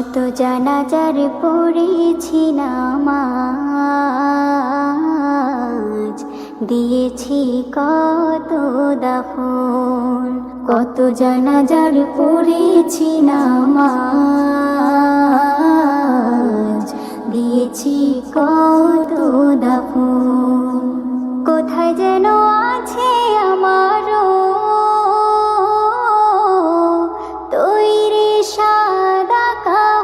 কত জানাজার পড়েছি নামাজ, দিয়েছি কত দাফন। কত জানাজার পড়েছি নামাজ, দিয়েছি কত দাফন। কোথায় যেন আছে আমারও তৈরি সাদা কাফন।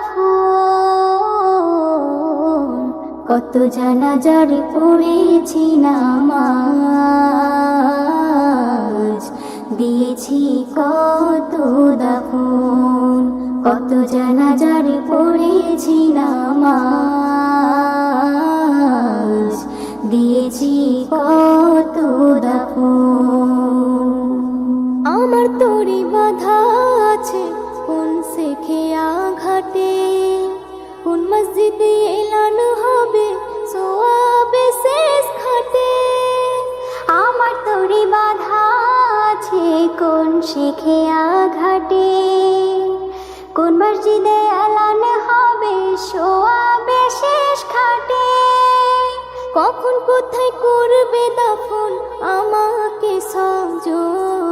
কত জানাজার পড়েছি নামাজ, দিয়েছি কত দাফন। কত জানাজার পড়েছি নামাজ, দিয়েছি কত দাফন। আমার তরি বাঁধা আছে কোন শেখেয়া ঘাটে, কোন মসজিদে এলান হবে সোয়াবে শেষ ঘাটে। আমার তরি বাঁধা আছে কোন শেখেয়া ঘাটে, কোন মসজিদে এলান হবে সোয়াবে শেষ ঘাটে। কখন কোথায় করবে দাফন আমাকে সমঝোন।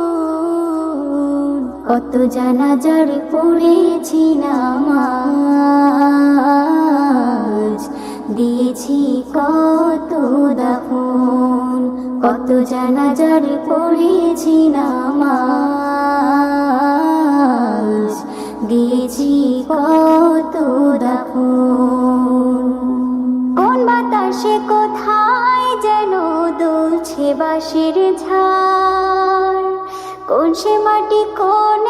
কত জানাজার পড়েছি নামাজ, দিয়েছি কত দাফন। কত জানাজার পড়েছি নামাজ, দিয়েছি কত দাফন। কোন বাতাসে কোথায় যেন দুলছে বাঁশির ঝাড়, কোন সে মাটি কোন